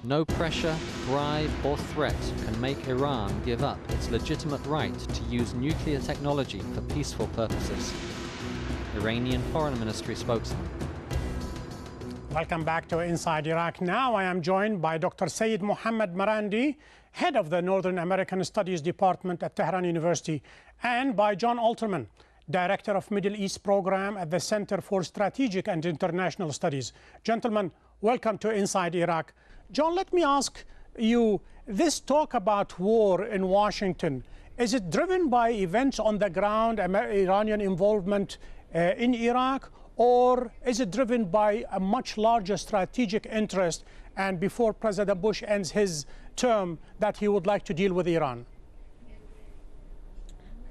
No pressure, bribe or threat can make Iran give up its legitimate right to use nuclear technology for peaceful purposes. Iranian Foreign Ministry spokesman. Welcome back to Inside Iraq. Now I am joined by Dr. Sayyid Mohammad Marandi, head of the Northern American Studies Department at Tehran University, and by John Alterman, Director of Middle East Program at the Center for Strategic and International Studies. Gentlemen, welcome to Inside Iraq. John, let me ask you, this talk about war in Washington, is it driven by events on the ground, Iranian involvement in Iraq, or is it driven by a much larger strategic interest, and before President Bush ends his term, that he would like to deal with Iran?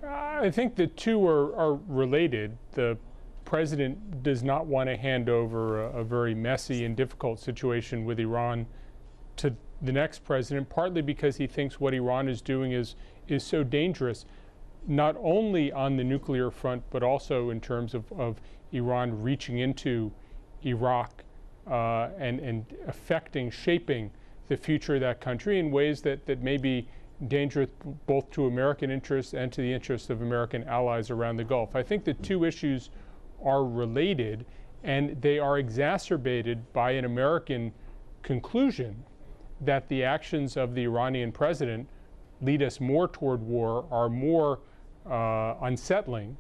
I think the two are related. The president does not want to hand over a very messy and difficult situation with Iran to the next president, partly because he thinks what Iran is doing is so dangerous, not only on the nuclear front, but also in terms of Iran reaching into Iraq and affecting, shaping the future of that country in ways that may be dangerous both to American interests and to the interests of American allies around the Gulf. I think the two issues are related, and they are exacerbated by an American conclusion that the actions of the Iranian president lead us more toward war, are more unsettling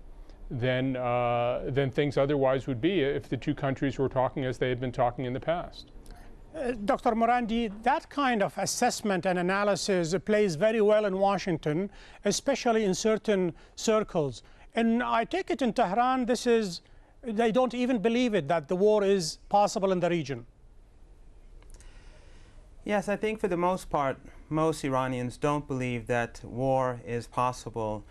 than things otherwise would be if the two countries were talking as they had been talking in the past. Dr. Marandi, that kind of assessment and analysis plays very well in Washington, especially in certain circles. And I take it in Tehran, they don't even believe it, that the war is possible in the region. Yes, I think for the most part, most Iranians don't believe that war is possible,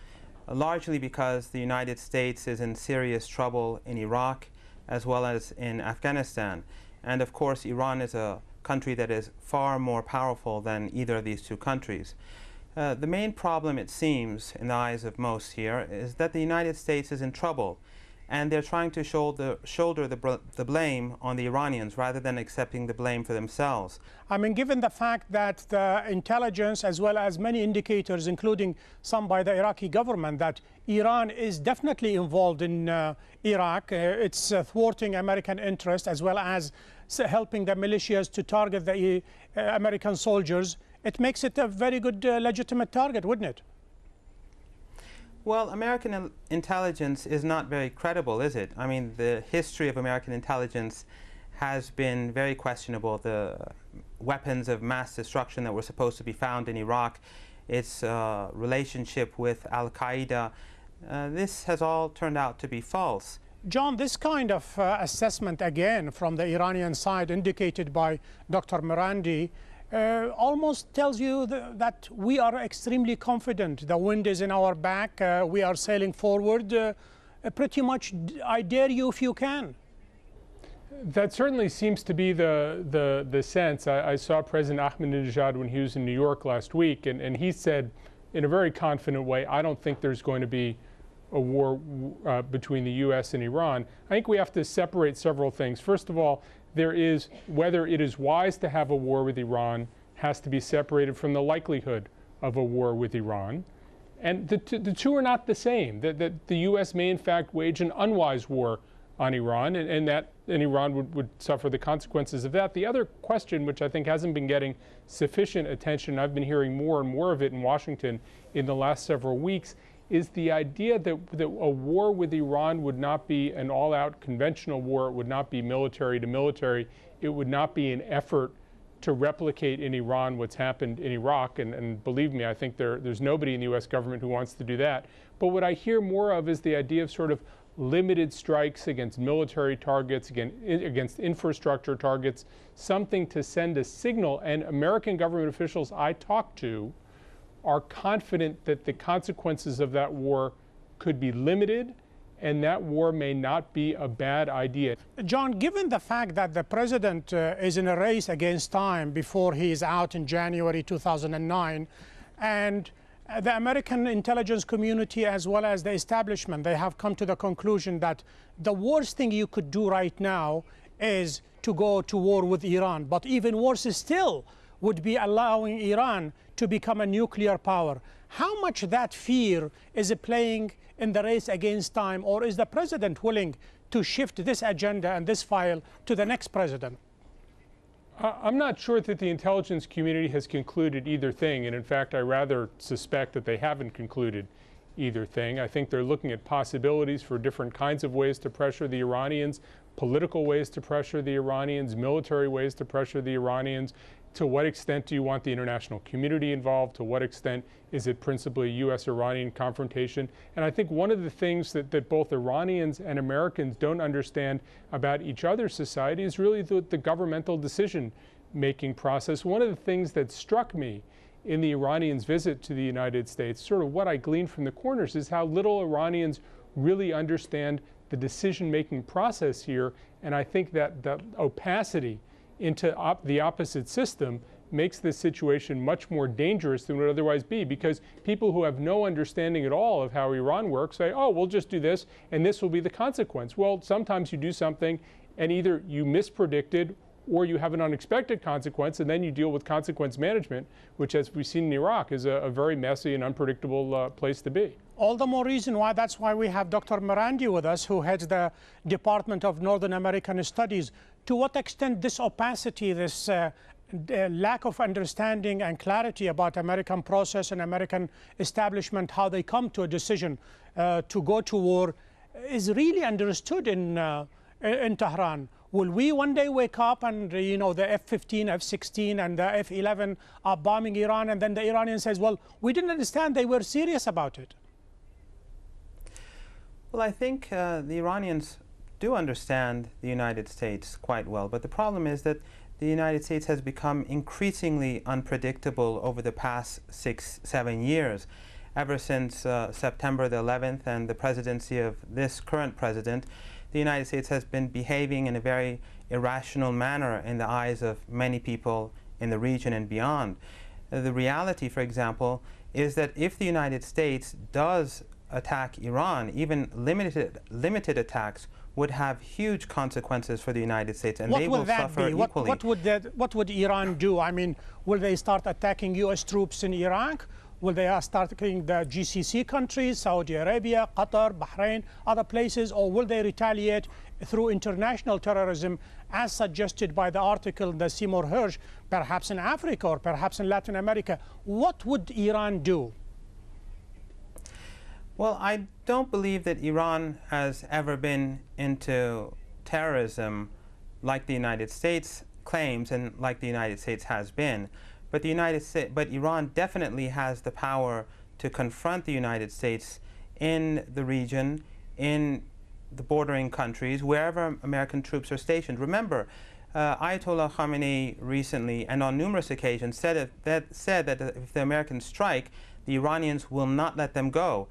largely because the United States is in serious trouble in Iraq as well as in Afghanistan. And of course, Iran is a country that is far more powerful than either of these two countries. The main problem, it seems, in the eyes of most here, is that the United States is in trouble, and they're trying to shoulder the blame on the Iranians rather than accepting the blame for themselves. I mean, given the fact that the intelligence, as well as many indicators, including some by the Iraqi government, that Iran is definitely involved in Iraq, it's thwarting American interest, as well as helping the militias to target the American soldiers, it makes it a very good legitimate target, wouldn't it? Well, American intelligence is not very credible, is it? I mean, the history of American intelligence has been very questionable. The weapons of mass destruction that were supposed to be found in Iraq, its relationship with Al-Qaeda, this has all turned out to be false. John, this kind of assessment, again, from the Iranian side, indicated by Dr. Marandi, almost tells you that we are extremely confident. The wind is in our back. We are sailing forward. Pretty much, I dare you if you can. That certainly seems to be the sense. I saw President Ahmadinejad when he was in New York last week, and he said in a very confident way, I don't think there's going to be a war between the U.S. and Iran. I think we have to separate several things. First of all, there is whether it is wise to have a war with Iran has to be separated from the likelihood of a war with Iran. And the two are not the same. That the U.S. may in fact wage an unwise war on Iran, and Iran would suffer the consequences of that. The other question, which I think hasn't been getting sufficient attention, I've been hearing more and more of it in Washington in the last several weeks, is the idea that a war with Iran would not be an all-out conventional war. It would not be military to military. It would not be an effort to replicate in Iran what's happened in Iraq. And believe me, I think there's nobody in the U.S. government who wants to do that. But what I hear more of is the idea of sort of limited strikes against military targets, against infrastructure targets, something to send a signal. And American government officials I talk to are confident that the consequences of that war could be limited, and that war may not be a bad idea. John, given the fact that the president is in a race against time before he is out in January 2009, and the American intelligence community as well as the establishment, they have come to the conclusion that the worst thing you could do right now is to go to war with Iran. But even worse is still, would be allowing Iran to become a nuclear power. How much that fear is playing in the race against time, or is the president willing to shift this agenda and this file to the next president? I'm not sure that the intelligence community has concluded either thing, and in fact I rather suspect that they haven't concluded either thing. I think they're looking at possibilities for different kinds of ways to pressure the Iranians, political ways to pressure the Iranians, military ways to pressure the Iranians. To what extent do you want the international community involved? To what extent is it principally a U.S.-Iranian confrontation? And I think one of the things that both Iranians and Americans don't understand about each other's society is really the governmental decision-making process. One of the things that struck me in the Iranians' visit to the United States, sort of what I gleaned from the corners, is how little Iranians really understand the decision-making process here. And I think that the opacity into the opposite system makes this situation much more dangerous than it would otherwise be, because people who have no understanding at all of how Iran works say, oh, we'll just do this and this will be the consequence. Well, sometimes you do something and either you mispredicted or you have an unexpected consequence, and then you deal with consequence management, which, as we've seen in Iraq, is a very messy and unpredictable place to be. All the more reason why that's why we have Dr. Marandi with us, who heads the Department of Northern American Studies. To what extent this opacity, this lack of understanding and clarity about American process and American establishment, how they come to a decision to go to war, is really understood in Tehran? Will we one day wake up and, you know, the F-15, F-16 and the F-11 are bombing Iran, and then the Iranian says, well, we didn't understand, they were serious about it? Well, I think the Iranians do understand the United States quite well, but the problem is that the United States has become increasingly unpredictable over the past 6-7 years. Ever since September the 11th and the presidency of this current president, the United States has been behaving in a very irrational manner in the eyes of many people in the region and beyond. The reality, for example, is that if the United States does attack Iran, even limited attacks would have huge consequences for the United States, and they will suffer equally. What would Iran do? I mean, will they start attacking U.S. troops in Iraq? Will they start attacking the GCC countries, Saudi Arabia, Qatar, Bahrain, other places, or will they retaliate through international terrorism, as suggested by the article in the Seymour Hersh, perhaps in Africa or perhaps in Latin America? What would Iran do? Well, I don't believe that Iran has ever been into terrorism like the United States claims and like the United States has been. But Iran definitely has the power to confront the United States in the region, in the bordering countries, wherever American troops are stationed. Remember, Ayatollah Khamenei recently and on numerous occasions said that if the Americans strike, the Iranians will not let them go.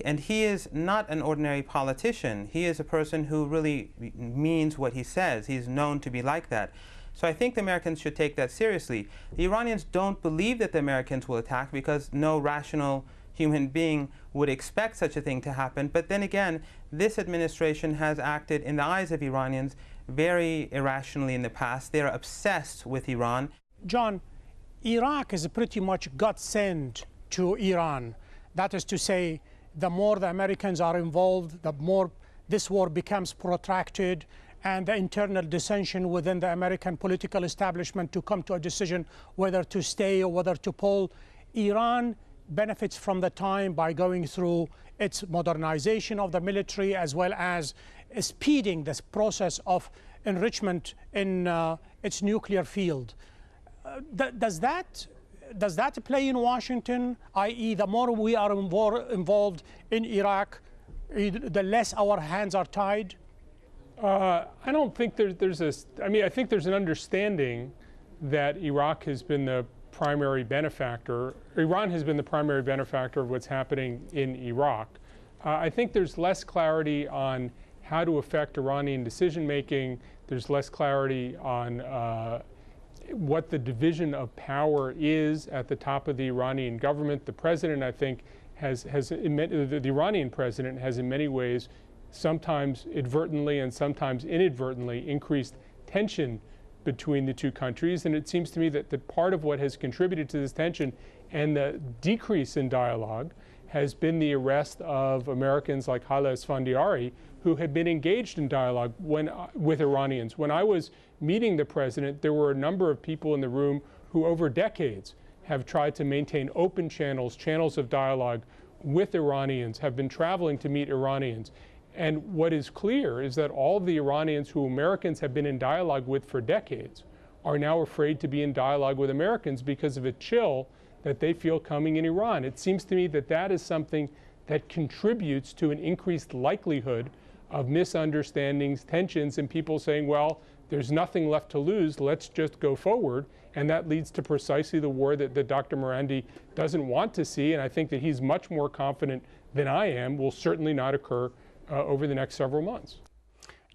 And he is not an ordinary politician. He is a person who really means what he says. He's known to be like that. So I think the Americans should take that seriously. The Iranians don't believe that the Americans will attack because no rational human being would expect such a thing to happen. But then again, this administration has acted in the eyes of Iranians very irrationally in the past. They're obsessed with Iran. John, Iraq is pretty much God sent to Iran. That is to say, the more the Americans are involved, the more this war becomes protracted, and the internal dissension within the American political establishment to come to a decision whether to stay or whether to pull. Iran benefits from the time by going through its modernization of the military, as well as speeding this process of enrichment in its nuclear field. Does that play in Washington, i.e. the more we are involved in Iraq, the less our hands are tied? I don't think there's a, I mean, I think there's an understanding that Iraq has been the primary benefactor, Iran has been the primary benefactor of what's happening in Iraq. I think there's less clarity on how to affect Iranian decision-making. There's less clarity on what the division of power is at the top of the Iranian government. The president, I think, the Iranian president has in many ways, sometimes advertently and sometimes inadvertently, increased tension between the two countries. And it seems to me that part of what has contributed to this tension and the decrease in dialogue has been the arrest of Americans like Hala Esfandiari, who had been engaged in dialogue with Iranians. When I was meeting the president, there were a number of people in the room who over decades have tried to maintain open channels of dialogue with Iranians, have been traveling to meet Iranians. And what is clear is that all of the Iranians who Americans have been in dialogue with for decades are now afraid to be in dialogue with Americans because of a chill that they feel coming in Iran. It seems to me that that is something that contributes to an increased likelihood of misunderstandings, tensions, and people saying, well, there's nothing left to lose, let's just go forward. And that leads to precisely the war that Dr. Marandi doesn't want to see, and I think that he's much more confident than I am will certainly not occur over the next several months.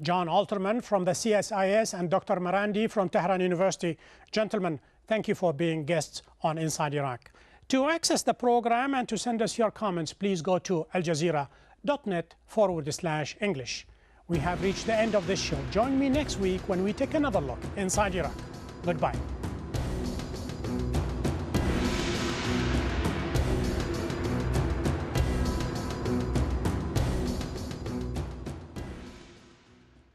John Alterman from the CSIS and Dr. Marandi from Tehran University. Gentlemen, thank you for being guests on Inside Iraq. To access the program and to send us your comments, please go to aljazeera.net/English. We have reached the end of this show. Join me next week when we take another look inside Iraq. Goodbye.